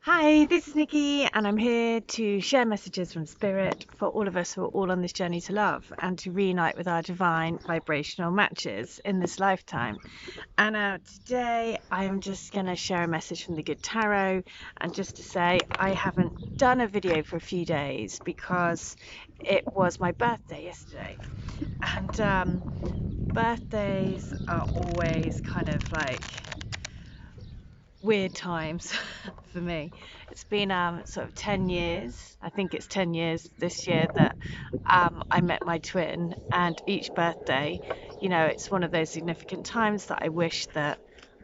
Hi, this is Nikki, and I'm here to share messages from Spirit for all of us who are all on this journey to love and to reunite with our divine vibrational matches in this lifetime. And today I am just going to share a message from the Good Tarot, and just to say I haven't done a video for a few days because it was my birthday yesterday. And birthdays are always kind of like weird times for me. It's been sort of 10 years. I think it's 10 years this year that I met my twin, and each birthday, it's one of those significant times that I wish that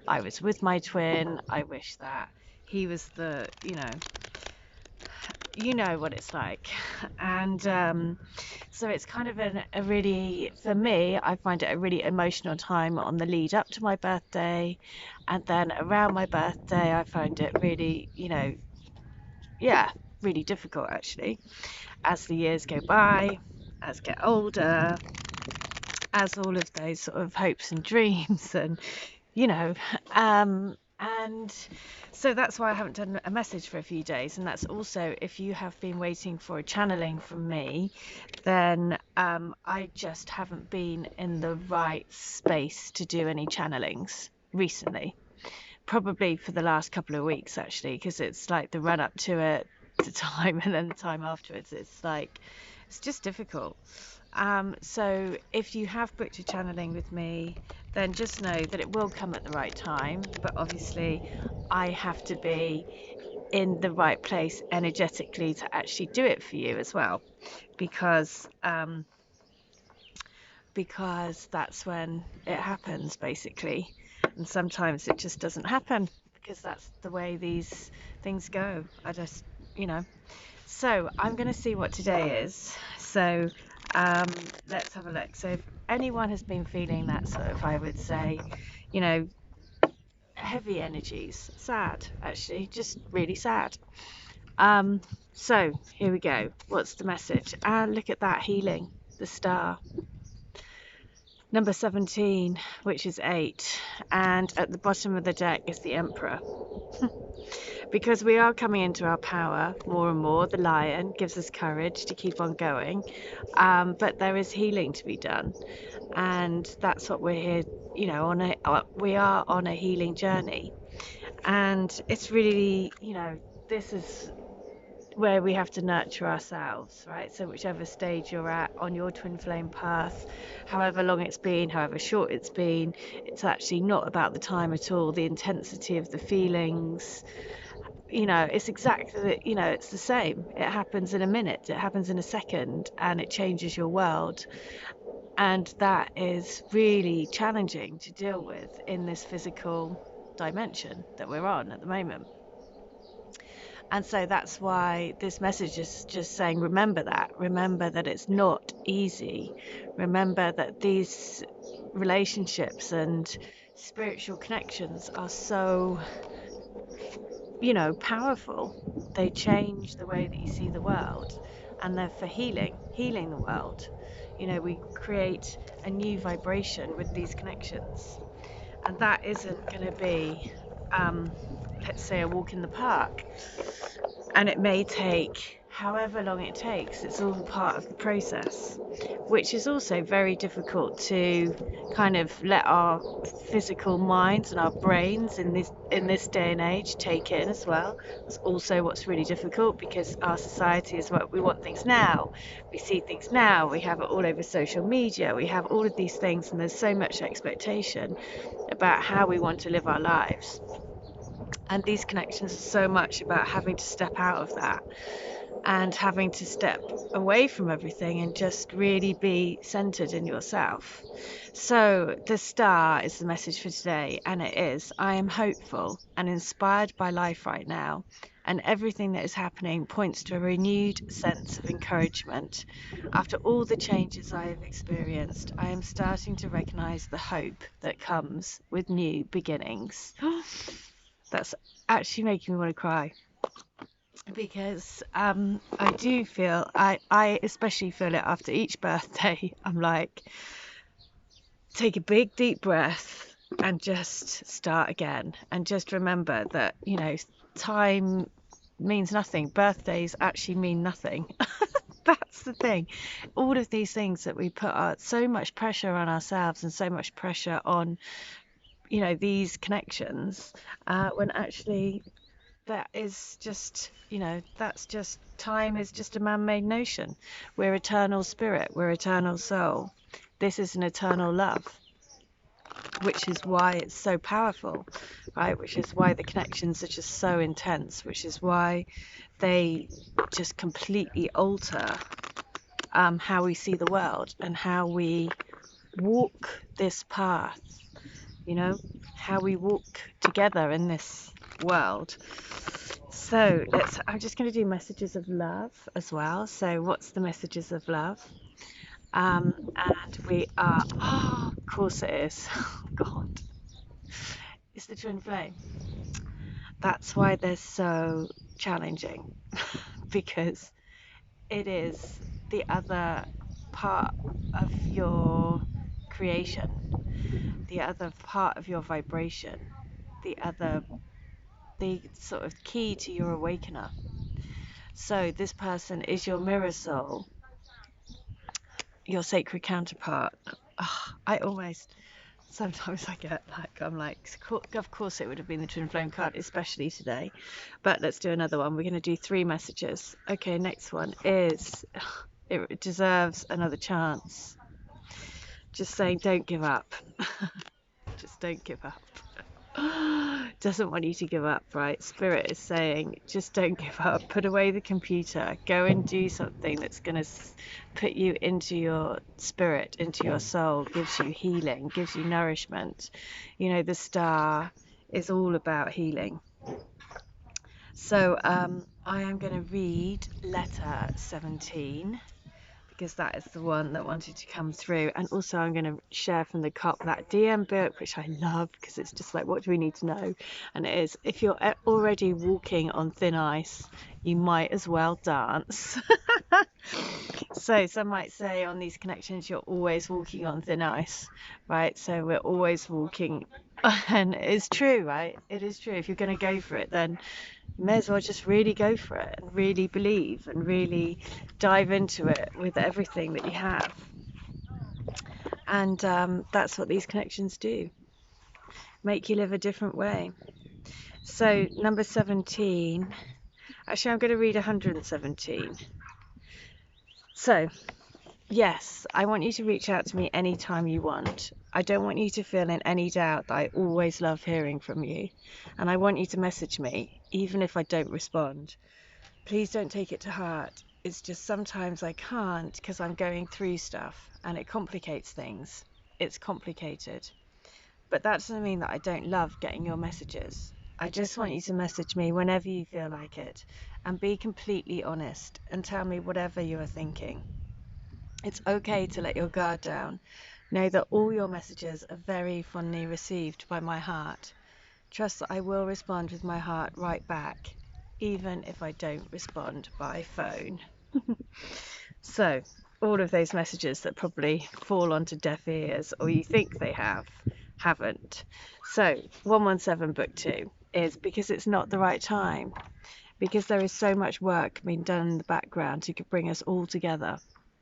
I was with my twin. I wish that he was you know what it's like. And so it's kind of a really, for me, I find it a really emotional time on the lead up to my birthday. And then around my birthday, I find it really, yeah, really difficult actually. As the years go by, as I get older, as all of those sort of hopes and dreams and you know, and so that's why I haven't done a message for a few days. And that's also, if you have been waiting for a channeling from me, then I just haven't been in the right space to do any channelings recently. Probably for the last couple of weeks, actually, because it's like the run up to it, the time, and then the time afterwards. It's like, it's just difficult. So if you have booked a channeling with me, then just know that it will come at the right time. But obviously, I have to be in the right place energetically to actually do it for you as well, because because that's when it happens basically. And sometimes it just doesn't happen because that's the way these things go. I just, you know. So I'm going to see what today is. So um, let's have a look. So if anyone has been feeling that sort of, I would say, you know, heavy energies, sad actually, just really sad. Um, so here we go. What's the message? Look at that healing, the star. Number 17, which is 8, and at the bottom of the deck is the Emperor. Because we are coming into our power more and more. The lion gives us courage to keep on going, but there is healing to be done, and that's what we're here, we are on a healing journey. And it's really, this is where we have to nurture ourselves, right? So whichever stage you're at on your twin flame path, however long it's been, however short it's been, it's actually not about the time at all. The intensity of the feelings, it's exactly, it's the same. It happens in a minute, it happens in a second, and it changes your world. And that is really challenging to deal with in this physical dimension that we're on at the moment. And so that's why this message is just saying, remember that it's not easy. Remember that these relationships and spiritual connections are so, powerful. They change the way that you see the world, and they're for healing the world. We create a new vibration with these connections, and that isn't going to be, let's say, a walk in the park. And it may take however long it takes. It's all part of the process, which is also very difficult to kind of let our physical minds and our brains in this day and age take in as well. It's also what's really difficult, because our society is what we want things now. We see things now. We have it all over social media. We have all of these things, and there's so much expectation about how we want to live our lives. And these connections are so much about having to step out of that and having to step away from everything and just really be centered in yourself. So, the star is the message for today, and it is: I am hopeful and inspired by life right now, and everything that is happening points to a renewed sense of encouragement. After all the changes I have experienced, I am starting to recognize the hope that comes with new beginnings. That's actually making me want to cry, because I do feel, I especially feel it after each birthday. I'm like, take a big deep breath and just start again, and just remember that time means nothing. Birthdays actually mean nothing. That's the thing. All of these things that we put so much pressure on ourselves and so much pressure on, these connections, when actually that is just, that's just, time is just a man-made notion. We're eternal spirit, we're eternal soul. This is an eternal love, which is why it's so powerful, right? Which is why the connections are just so intense, which is why they just completely alter how we see the world and how we walk this path, how we walk together in this world. So I'm just going to do messages of love as well. So what's the messages of love? And we are, of course it is. Oh God, it's the twin flame. That's why they're so challenging, because it is the other part of your creation, the other part of your vibration, the sort of key to your awakener. So this person is your mirror soul, your sacred counterpart. Sometimes I get like, I'm like, of course it would have been the twin flame card, especially today. But let's do another one. We're going to do 3 messages. Okay, next one is, it deserves another chance. Just saying, don't give up. Just don't give up. Doesn't want you to give up, right? Spirit is saying, just don't give up. Put away the computer. Go and do something that's going to put you into your spirit, into your soul, gives you healing, gives you nourishment. The star is all about healing. So I am going to read letter 17, because that is the one that wanted to come through. And also I'm going to share from the cup that DM book, which I love, because it's just like, what do we need to know? And it is, if you're already walking on thin ice, you might as well dance. So some might say on these connections, you're always walking on thin ice, right? So we're always walking, and it's true, right? It is true. If you're going to go for it, then you may as well just really go for it and really believe and really dive into it with everything that you have. And that's what these connections do, make you live a different way. So number 17, actually I'm going to read 117. So yes, I want you to reach out to me anytime you want. I don't want you to feel in any doubt that I always love hearing from you. And I want you to message me, even if I don't respond. Please don't take it to heart. It's just sometimes I can't, because I'm going through stuff and it complicates things. It's complicated. But that doesn't mean that I don't love getting your messages. I just want you to message me whenever you feel like it, and be completely honest and tell me whatever you are thinking. It's okay to let your guard down. Know that all your messages are very fondly received by my heart. Trust that I will respond with my heart right back, even if I don't respond by phone. So, all of those messages that probably fall onto deaf ears, or you think they haven't. So, 117 Book 2 is because it's not the right time, because there is so much work being done in the background to bring us all together.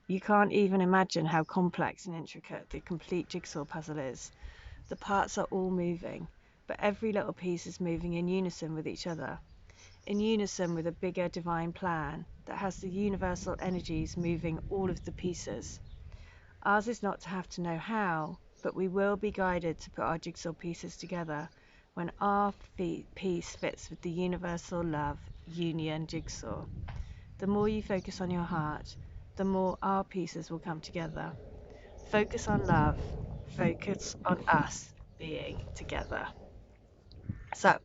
You can't even imagine how complex and intricate the complete jigsaw puzzle is. The parts are all moving, but every little piece is moving in unison with each other, in unison with a bigger divine plan that has the universal energies moving all of the pieces. Ours is not to have to know how, but we will be guided to put our jigsaw pieces together when our piece fits with the universal love union jigsaw. The more you focus on your heart, the more our pieces will come together. Focus on love, focus on us being together. So,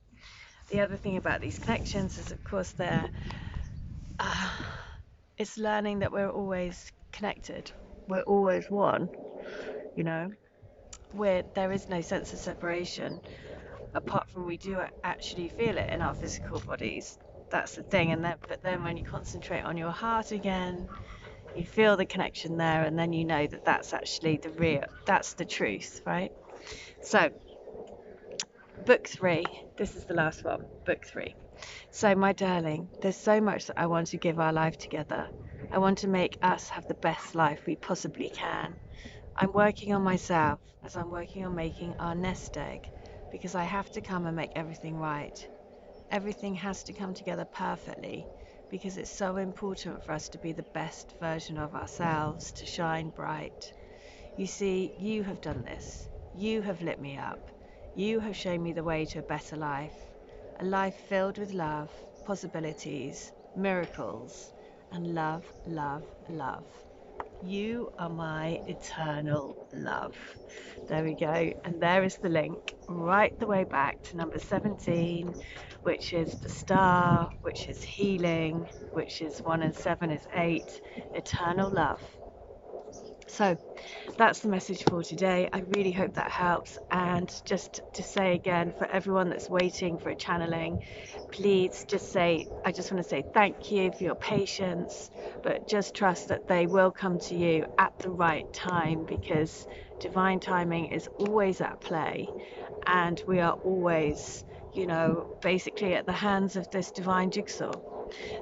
the other thing about these connections is, of course, it's learning that we're always connected. We're always one, where there is no sense of separation, apart from we do actually feel it in our physical bodies. That's the thing. But then when you concentrate on your heart again, you feel the connection there, and then you know that that's actually that's the truth, right? So, book 3, this is the last one, book 3. So, my darling, there's so much that I want to give our life together. I want to make us have the best life we possibly can. I'm working on myself as I'm working on making our nest egg because I have to come and make everything right. Everything has to come together perfectly because it's so important for us to be the best version of ourselves, to shine bright. You see, you have done this. You have lit me up. You have shown me the way to a better life. A life filled with love, possibilities, miracles, and love, love, love. You are my eternal love. There we go. And there is the link right the way back to number 17, which is the star, which is healing, which is 1 and 7 is 8, eternal love. So that's the message for today. I really hope that helps. And just to say again, for everyone that's waiting for a channeling, please just say, I just want to say thank you for your patience, but just trust that they will come to you at the right time, because divine timing is always at play. And we are always, basically at the hands of this divine jigsaw.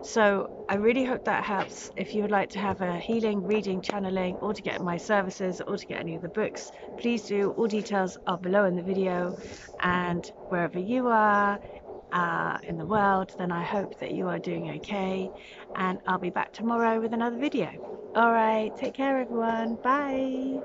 So I really hope that helps. If you would like to have a healing, reading, channeling, or to get my services, or to get any of the books, please do. All details are below in the video. And wherever you are in the world, then I hope that you are doing okay. And I'll be back tomorrow with another video. All right, take care, everyone. Bye.